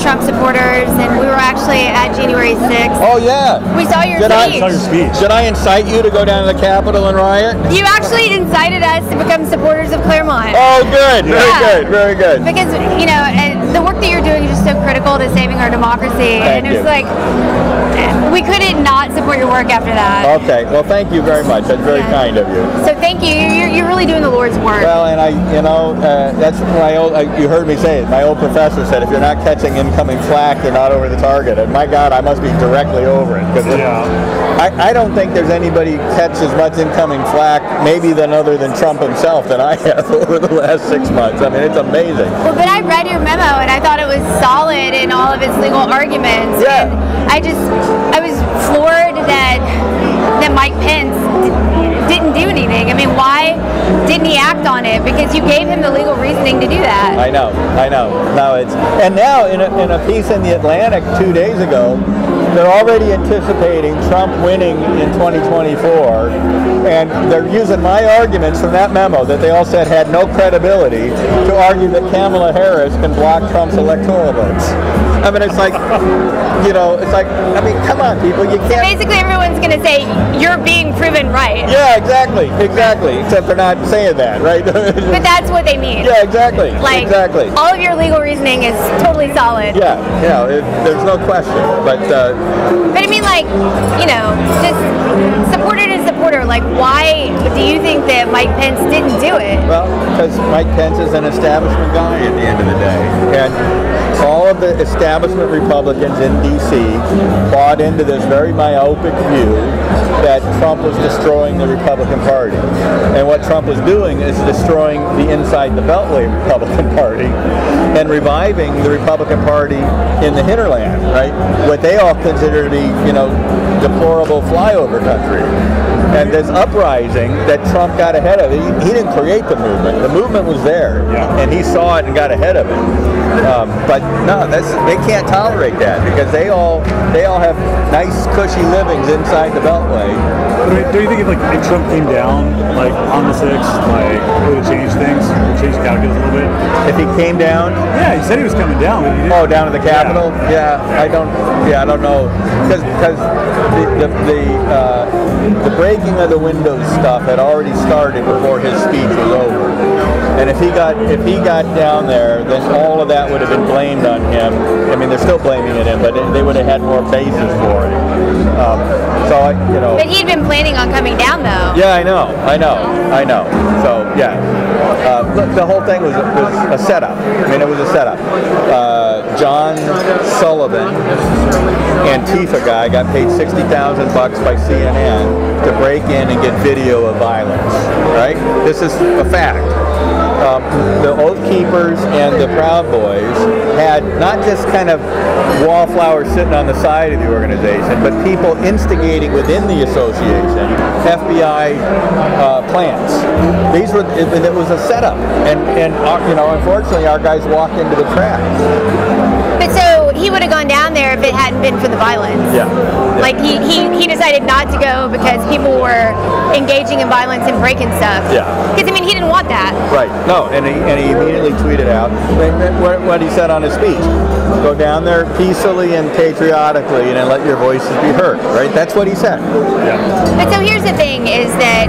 Trump supporters, and we were actually at January 6th. Oh, yeah. We saw your speech. Did I incite you to go down to the Capitol and riot? You actually incited us to become supporters of Claremont. Oh, good. Very good. Because, you know, the work that you're doing is just so critical to saving our democracy. Thank you. It's like, we couldn't not support your work after that. Okay. Well, thank you very much. That's very kind of you. So thank you. You're really doing the Lord's work. Well, and that's my old, you heard me say it. My old professor said, if you're not catching incoming flak, you're not over the target. And my God, I must be directly over it. I don't think there's anybody catch as much incoming flak, maybe other than Trump himself, than I have over the last 6 months. I mean, it's amazing. Well, but I read your memo, and I thought it was solid in all of its legal arguments. Yeah. And I was floored that Mike Pence didn't do anything. I mean, why didn't he act on it? Because you gave him the legal reasoning to do that. I know. Now in a piece in the Atlantic 2 days ago, they're already anticipating Trump winning in 2024, and they're using my arguments from that memo that they all said had no credibility to argue that Kamala Harris can block Trump's electoral votes. I mean, it's like, I mean, come on, people, you can't. So basically, everyone's going to say you're being proven right. Yeah, exactly. Except they're not saying that, right? But that's what they mean. Yeah, exactly. Exactly. All of your legal reasoning is totally solid. Yeah, there's no question. But I mean, just supporter to supporter. Like, why do you think that Mike Pence didn't do it? Well, because Mike Pence is an establishment guy at the end of the day, and all of the establishment Republicans in D.C. bought into this very myopic view that Trump was destroying the Republican Party. And what Trump was doing is destroying the inside the Beltway Republican Party and reviving the Republican Party in the hinterland, right? What they all consider to be, deplorable flyover country. And this uprising that Trump got ahead of, he didn't create the movement. The movement was there, and he saw it and got ahead of it. But no, they can't tolerate that because they all have nice, cushy livings inside the Beltway. But do you think if Trump came down on the 6th, it would have changed things, changed calculus a little bit? If he came down? Yeah, he said he was coming down. Oh, down to the Capitol? Yeah, I don't know, because the breaking of the windows stuff had already started before his speech was over. And if he got down there, then all of that would have been blamed on him. I mean, they're still blaming it him, but they would have had more basis for it. But he'd been planning on coming down, though. Yeah, I know. So yeah, the whole thing was a setup. I mean, it was a setup. John Sullivan, Antifa guy, got paid $60,000 by CNN to break in and get video of violence. Right? This is a fact. The Oath Keepers and the Proud Boys had not just kind of wallflowers sitting on the side of the organization, but people instigating within the association FBI plans. It was a setup, and unfortunately, our guys walked into the trap. But so he would have gone down there if it hadn't been for the violence. Yeah. Like he decided not to go because people were engaging in violence and breaking stuff. Yeah. Because he didn't want that. Right. No, and he immediately tweeted out what he said on his speech: "Go down there peacefully and patriotically, and let your voices be heard." Right. That's what he said. Yeah. But so here's the thing: is that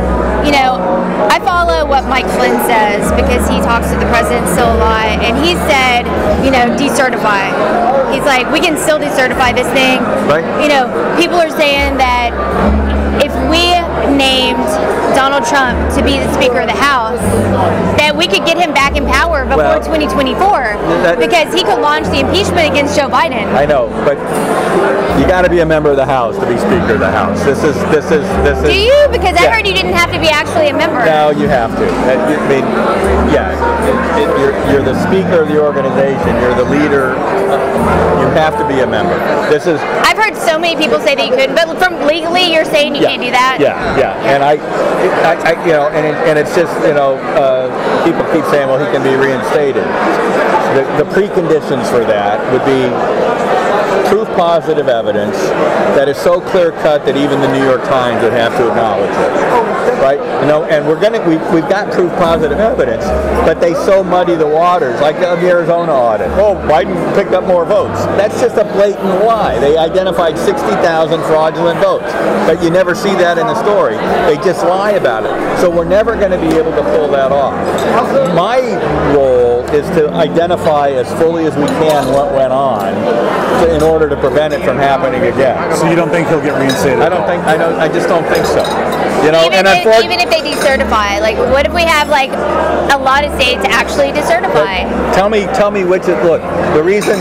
I follow what Mike Flynn says because he talks to the president still a lot, and he said, decertify. He's like, we can still decertify this thing. Right. People are saying that if we named Donald Trump to be the Speaker of the House, that we could get him back in power before 2024 because he could launch the impeachment against Joe Biden. I know, but you got to be a member of the House to be Speaker of the House. This is. Do you? Because I heard you didn't have to be actually a member. No, you have to. I mean, you're the Speaker of the organization. You're the leader. You have to be a member. I've heard so many people say that you couldn't, but from legally, you're saying you can't do that. Yeah. And and it's just people keep saying, well, he can be reinstated. The preconditions for that would be proof positive evidence that is so clear cut that even the New York Times would have to acknowledge it, right? And we've got proof positive evidence, but they so muddy the waters, like the Arizona audit. Oh, Biden picked up more votes. That's just a blatant lie. They identified 60,000 fraudulent votes, but you never see that in the story. They just lie about it. So we're never going to be able to pull that off. My role is to identify as fully as we can what went on in order to prevent it from happening again. So you don't think he'll get reinstated? I just don't think so. You know, even if they decertify, like, what if we have like a lot of states actually decertify? Tell me which. Look, the reason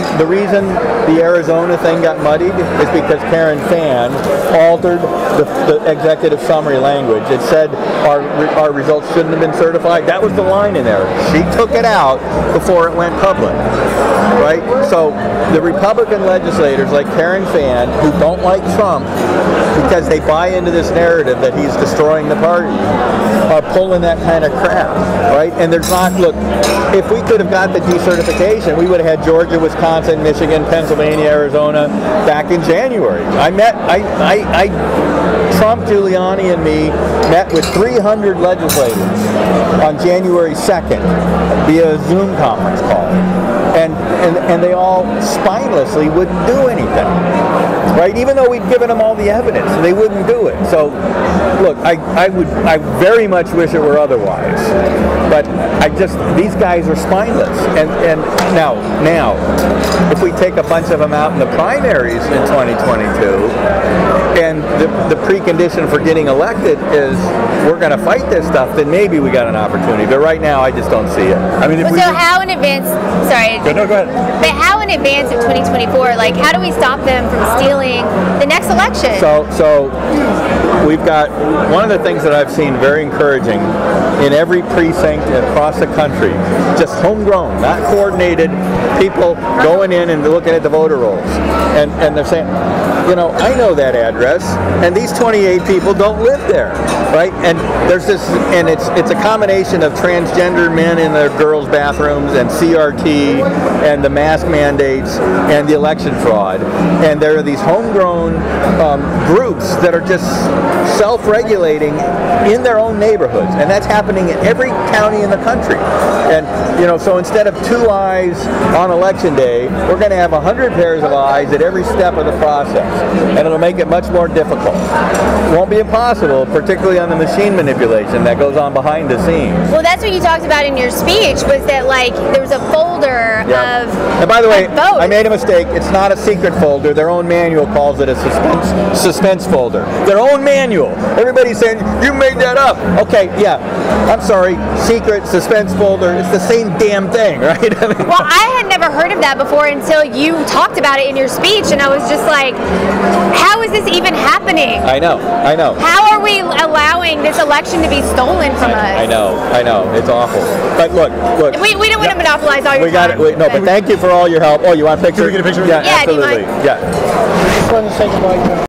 the Arizona thing got muddied is because Karen Fann altered the executive summary language. It said our results shouldn't have been certified. That was the line in there. She took it out before it went public. Right? So the Republican legislators like Karen Fann, who don't like Trump because they buy into this narrative that he's destroying the party, are pulling that kind of crap, right? And there's not, look, if we could have got the decertification, we would have had Georgia, Wisconsin, Michigan, Pennsylvania, Arizona back in January. Trump, Giuliani, and me met with 300 legislators on January 2nd via Zoom conference call. And they all spinelessly wouldn't do anything, right? Even though we'd given them all the evidence, they wouldn't do it. So, look, I very much wish it were otherwise, but these guys are spineless. And now, if we take a bunch of them out in the primaries in 2022, and the precondition for getting elected is we're going to fight this stuff, then maybe we got an opportunity. But right now, I just don't see it. I mean, how in advance? Sorry. No, go ahead. But how in advance of 2024? Like, how do we stop them from stealing the next election? So we've got one of the things that I've seen very encouraging in every precinct across the country, just homegrown, not coordinated, people going in and looking at the voter rolls, and they're saying, you know, I know that address, and these 28 people don't live there, right? And there's this, and it's a combination of transgender men in their girls' bathrooms and CRT and the mask mandates and the election fraud, and there are these homegrown groups that are just self-regulating in their own neighborhoods, and that's happening in every county in the country. And so instead of 2 eyes on election day, we're going to have 100 pairs of eyes at every step of the process. And it'll make it much more difficult. It won't be impossible, particularly on the machine manipulation that goes on behind the scenes. Well, that's what you talked about in your speech, was that, like, there was a folder of And by the way, votes. I made a mistake. It's not a secret folder. Their own manual calls it a suspense folder. Their own manual. Everybody's saying, you made that up. Okay, yeah. I'm sorry. Secret, suspense folder. It's the same damn thing, right? Well, I had never heard of that before until you talked about it in your speech, and I was just like, how is this even happening? I know. How are we allowing this election to be stolen from us? I know. It's awful. But look. We don't want to monopolize all your time. But thank you for all your help. Oh, you want a picture? Can we get a picture? Yeah, Yeah, absolutely. do you mind? Yeah. Just want to say goodbye.